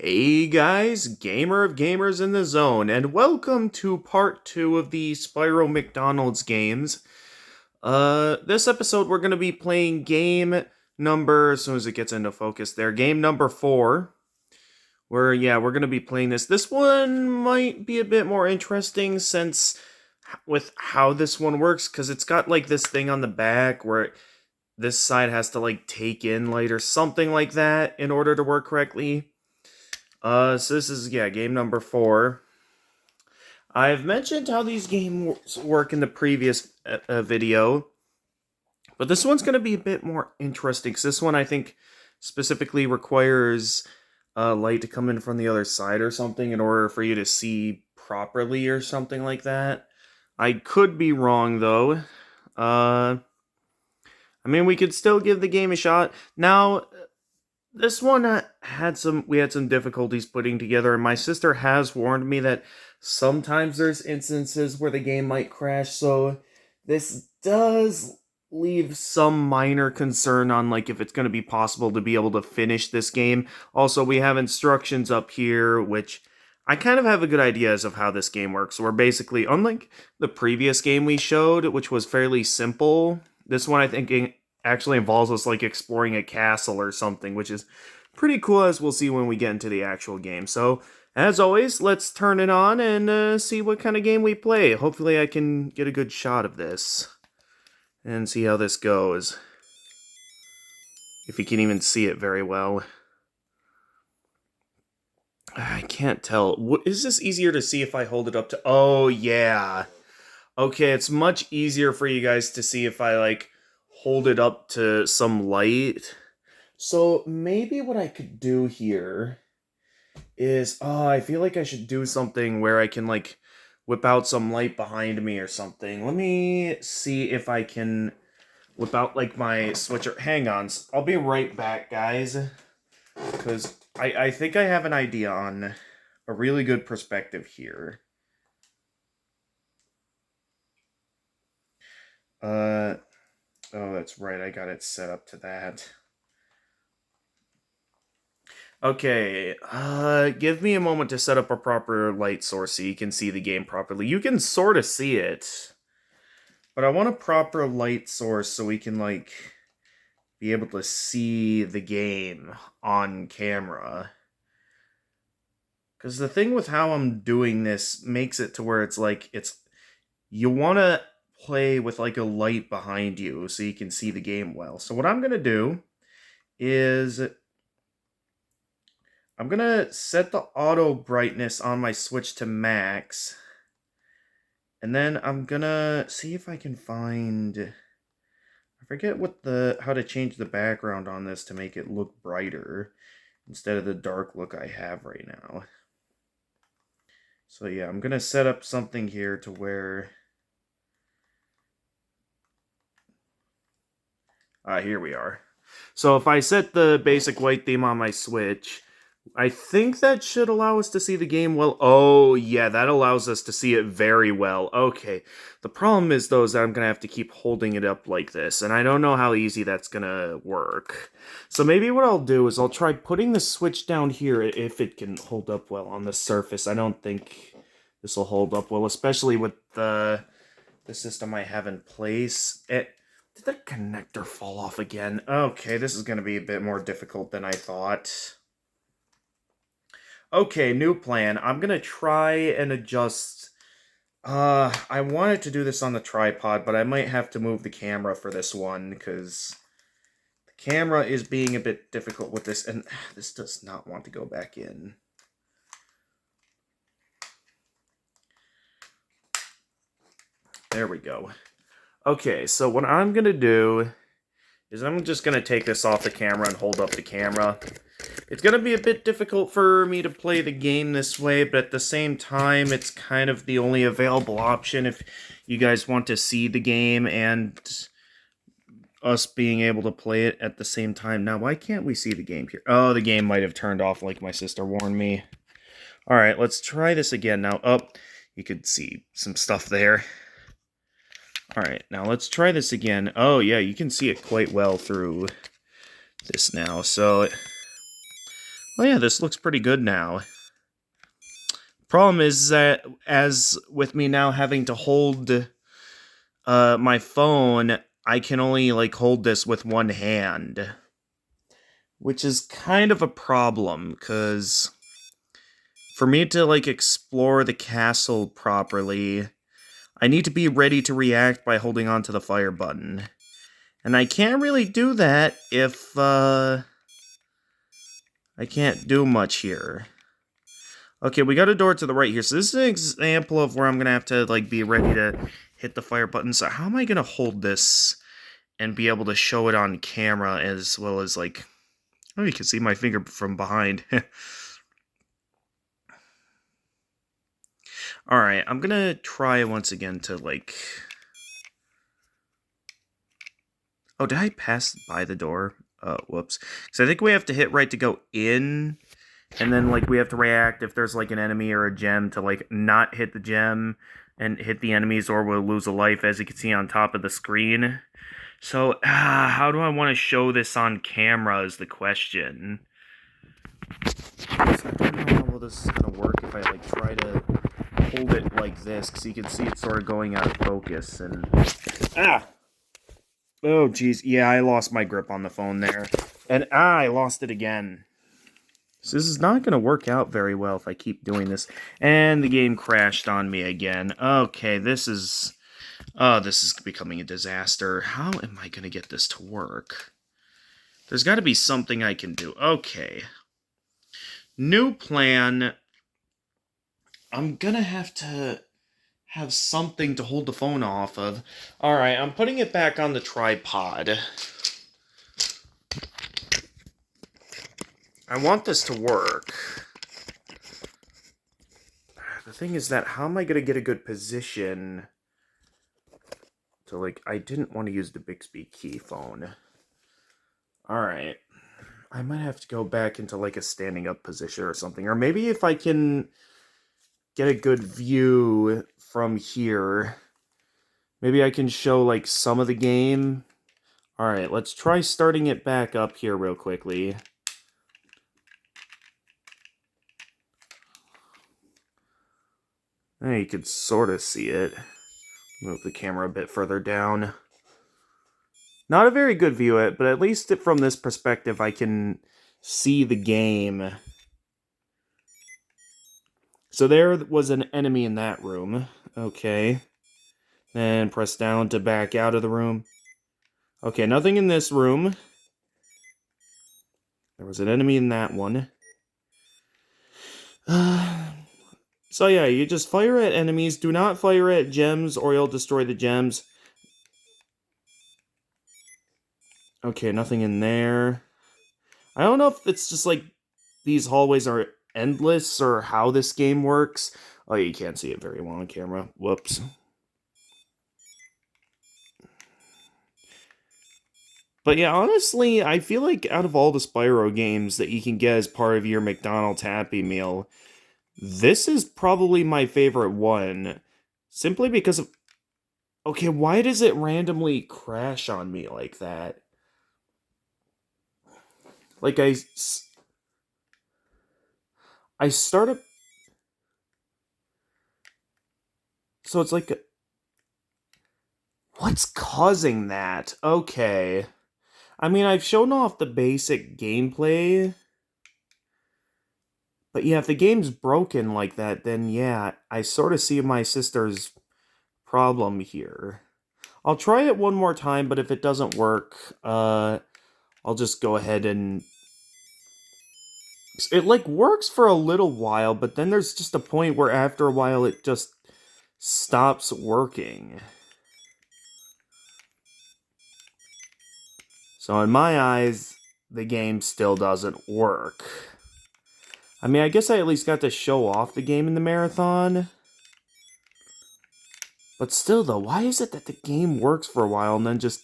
Hey guys, Gamer of Gamers in the Zone, and welcome to part 2 of the Spyro McDonald's games. This episode we're going to be playing game number, as soon as it gets into focus there, game number 4. We're going to be playing this. This one might be a bit more interesting since, with how this one works, because it's got like this thing on the back where this side has to like take in light or something like that in order to work correctly. So this is, game number 4. I've mentioned how these games work in the previous video, but this one's going to be a bit more interesting, because this one, I think, specifically requires light to come in from the other side or something in order for you to see properly or something like that. I could be wrong, though. I mean, we could still give the game a shot. Now, this one we had some difficulties putting together, and my sister has warned me that sometimes there's instances where the game might crash, so this does leave some minor concern on like if it's going to be possible to be able to finish this game. Also, we have instructions up here, which I kind of have a good idea as of how this game works. We're basically, unlike the previous game we showed, which was fairly simple, this one I think actually involves us like exploring a castle or something, which is pretty cool, as we'll see when we get into the actual game. So, as always, let's turn it on and see what kind of game we play. Hopefully I can get a good shot of this and see how this goes. If you can even see it very well. I can't tell. Is this easier to see if I hold it up to... Oh, yeah. Okay, it's much easier for you guys to see if I, like, hold it up to some light. So maybe what I could do here is, I feel like I should do something where I can like whip out some light behind me or something. Let me see if I can whip out like my switcher. Hang on, I'll be right back, guys, because I think I have an idea on a really good perspective here. Oh, that's right, I got it set up to that. Okay, give me a moment to set up a proper light source so you can see the game properly. You can sort of see it, but I want a proper light source so we can, like, be able to see the game on camera. Because the thing with how I'm doing this makes it to where it's like, you want to play with, like, a light behind you so you can see the game well. So what I'm going to do is... I'm gonna set the auto brightness on my Switch to max. And then I'm gonna see if I can find... I forget how to change the background on this to make it look brighter instead of the dark look I have right now. So yeah, I'm gonna set up something here to where... here we are. So if I set the basic white theme on my Switch... I think that should allow us to see the game well. Oh, yeah, that allows us to see it very well. Okay. The problem is, though, is that I'm going to have to keep holding it up like this, and I don't know how easy that's going to work. So maybe what I'll do is I'll try putting the Switch down here if it can hold up well on the surface. I don't think this will hold up well, especially with the system I have in place. Did the connector fall off again? Okay, this is going to be a bit more difficult than I thought. Okay, new plan. I'm gonna try and adjust... I wanted to do this on the tripod, but I might have to move the camera for this one, because the camera is being a bit difficult with this, and this does not want to go back in. There we go. Okay, so what I'm gonna do is I'm just gonna take this off the camera and hold up the camera. It's going to be a bit difficult for me to play the game this way, but at the same time, it's kind of the only available option if you guys want to see the game and us being able to play it at the same time. Now, why can't we see the game here? Oh, the game might have turned off like my sister warned me. Alright, let's try this again now. Oh, you could see some stuff there. Alright, now let's try this again. Oh, yeah, you can see it quite well through this now, so... Oh yeah, this looks pretty good now. Problem is that, as with me now having to hold my phone, I can only, like, hold this with one hand. Which is kind of a problem, because for me to, like, explore the castle properly, I need to be ready to react by holding onto the fire button. And I can't really do that if, I can't do much here. Okay, we got a door to the right here, so this is an example of where I'm gonna have to, like, be ready to hit the fire button. So how am I gonna hold this and be able to show it on camera as well as, like... Oh, you can see my finger from behind. Alright, I'm gonna try once again to, like... Oh, did I pass by the door? Whoops. Because I think we have to hit right to go in, and then, like, we have to react if there's, like, an enemy or a gem to, like, not hit the gem and hit the enemies, or we'll lose a life, as you can see on top of the screen. So, how do I want to show this on camera is the question. I don't know how well this is going to work if I, like, try to hold it like this, because you can see it's sort of going out of focus, and... Oh, jeez. Yeah, I lost my grip on the phone there. And, I lost it again. So this is not going to work out very well if I keep doing this. And the game crashed on me again. Okay, this is... Oh, this is becoming a disaster. How am I going to get this to work? There's got to be something I can do. Okay. New plan. I'm going to have something to hold the phone off of. Alright, I'm putting it back on the tripod. I want this to work. The thing is that, how am I going to get a good position to, like, I didn't want to use the Bixby key phone. Alright. I might have to go back into, like, a standing up position or something. Or maybe if I can get a good view from here, maybe I can show, like, some of the game. Alright, let's try starting it back up here real quickly. You could sort of see it. Move the camera a bit further down. Not a very good view of it, but at least from this perspective I can see the game. So there was an enemy in that room. Okay. Then press down to back out of the room. Okay, nothing in this room. There was an enemy in that one. So yeah, you just fire at enemies. Do not fire at gems or you'll destroy the gems. Okay, nothing in there. I don't know if it's just like these hallways are endless or how this game works. Oh, you can't see it very well on camera. Whoops. But yeah, honestly, I feel like out of all the Spyro games that you can get as part of your McDonald's Happy Meal, this is probably my favorite one. Simply because of... Okay, why does it randomly crash on me like that? Like, I started... So it's like... What's causing that? Okay. I mean, I've shown off the basic gameplay. But yeah, if the game's broken like that, then yeah, I sort of see my sister's problem here. I'll try it one more time, but if it doesn't work, I'll just go ahead and... It, like, works for a little while, but then there's just a point where after a while it just stops working. So in my eyes, the game still doesn't work. I mean, I guess I at least got to show off the game in the marathon. But still, though, why is it that the game works for a while and then just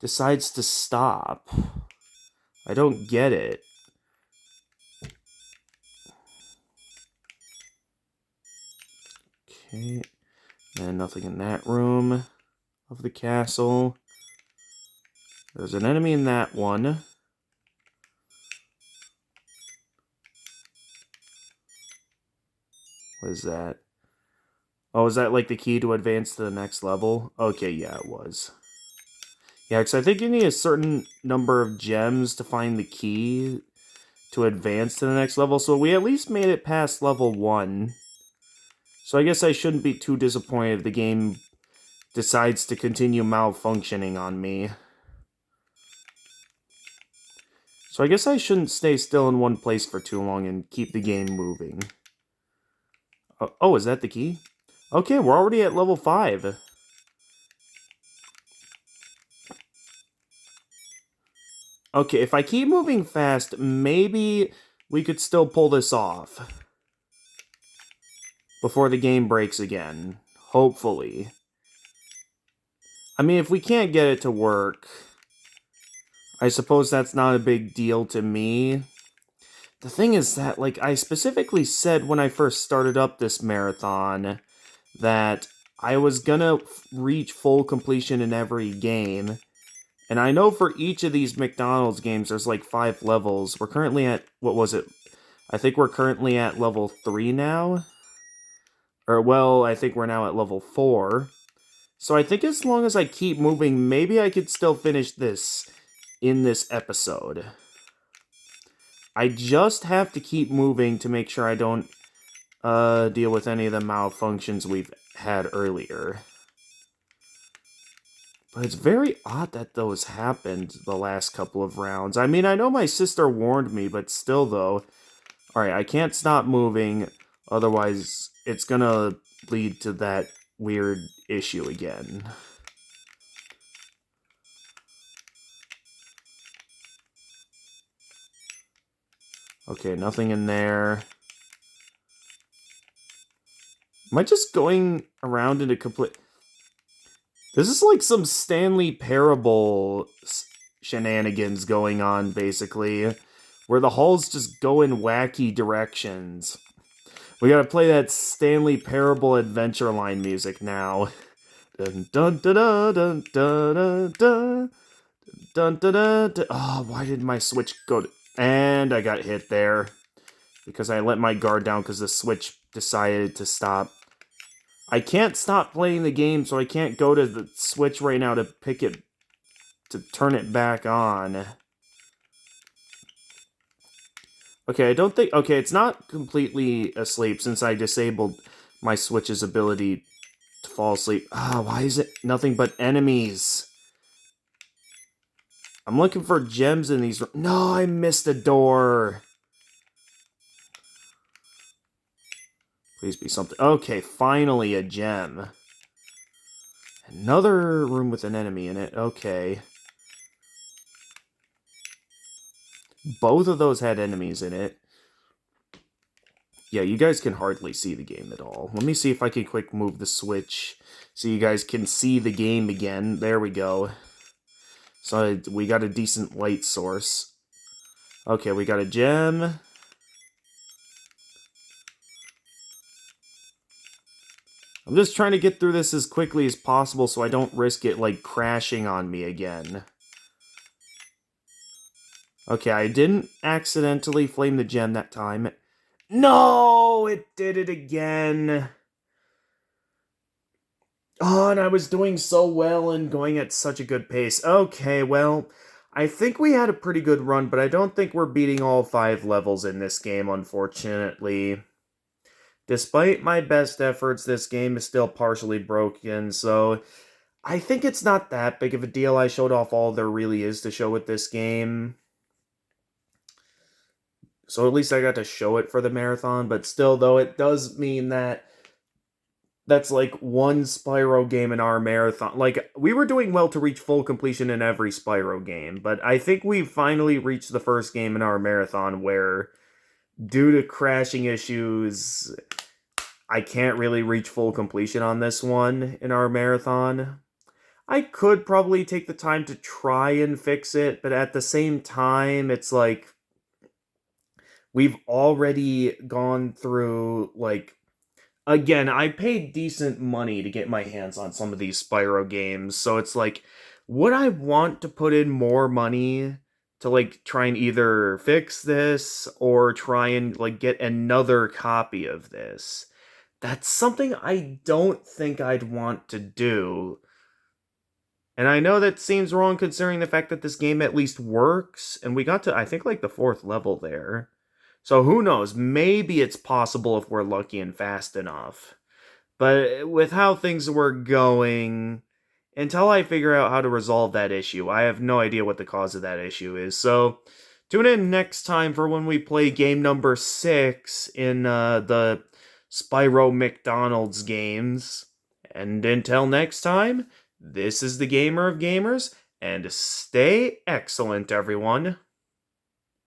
decides to stop? I don't get it. Okay, and nothing in that room of the castle. There's an enemy in that one. What is that? Oh, is that like the key to advance to the next level? Okay, yeah, it was. Yeah, because I think you need a certain number of gems to find the key to advance to the next level, so we at least made it past level 1. So I guess I shouldn't be too disappointed if the game decides to continue malfunctioning on me. So I guess I shouldn't stay still in one place for too long and keep the game moving. Oh, is that the key? Okay, we're already at level 5. Okay, if I keep moving fast, maybe we could still pull this off before the game breaks again. Hopefully. I mean, if we can't get it to work, I suppose that's not a big deal to me. The thing is that, like, I specifically said when I first started up this marathon that I was gonna reach full completion in every game. And I know for each of these McDonald's games, there's like 5 levels. We're currently at, what was it? I think we're currently at level 3 now. Or, well, I think we're now at level 4. So I think as long as I keep moving, maybe I could still finish this in this episode. I just have to keep moving to make sure I don't deal with any of the malfunctions we've had earlier. But it's very odd that those happened the last couple of rounds. I mean, I know my sister warned me, but still, though. Alright, I can't stop moving, otherwise it's gonna lead to that weird issue again. Okay, nothing in there. Am I just going around in a complete... This is like some Stanley Parable shenanigans going on, basically, where the halls just go in wacky directions. We gotta play that Stanley Parable Adventure Line music now. Dun dun dun dun dun dun dun dun dun dun. Oh, why did my switch go to... And I got hit there. Because I let my guard down because the switch decided to stop. I can't stop playing the game, so I can't go to the switch right now to pick it... to turn it back on. Okay, I don't think... Okay, it's not completely asleep since I disabled my Switch's ability to fall asleep. Ah, why is it nothing but enemies? I'm looking for gems in these... No, I missed a door. Please be something... Okay, finally a gem. Another room with an enemy in it. Okay. Both of those had enemies in it. Yeah, you guys can hardly see the game at all. Let me see if I can quick move the switch so you guys can see the game again. There we go. So we got a decent light source. Okay, we got a gem. I'm just trying to get through this as quickly as possible so I don't risk it, like, crashing on me again. Okay, I didn't accidentally flame the gem that time. No! It did it again! Oh, and I was doing so well and going at such a good pace. Okay, well, I think we had a pretty good run, but I don't think we're beating all 5 levels in this game, unfortunately. Despite my best efforts, this game is still partially broken, so I think it's not that big of a deal. I showed off all there really is to show with this game. So at least I got to show it for the marathon, but still, though, it does mean that that's like one Spyro game in our marathon. Like, we were doing well to reach full completion in every Spyro game, but I think we finally reached the first game in our marathon where, due to crashing issues, I can't really reach full completion on this one in our marathon. I could probably take the time to try and fix it, but at the same time, it's like, we've already gone through, like, again, I paid decent money to get my hands on some of these Spyro games, so it's like, would I want to put in more money to, like, try and either fix this or try and, like, get another copy of this? That's something I don't think I'd want to do. And I know that seems wrong considering the fact that this game at least works, and we got to, I think, like the fourth level there. So who knows? Maybe it's possible if we're lucky and fast enough. But with how things were going, until I figure out how to resolve that issue, I have no idea what the cause of that issue is. So tune in next time for when we play game number 6 in the Spyro McDonald's games. And until next time, this is the Gamer of Gamers, and stay excellent, everyone.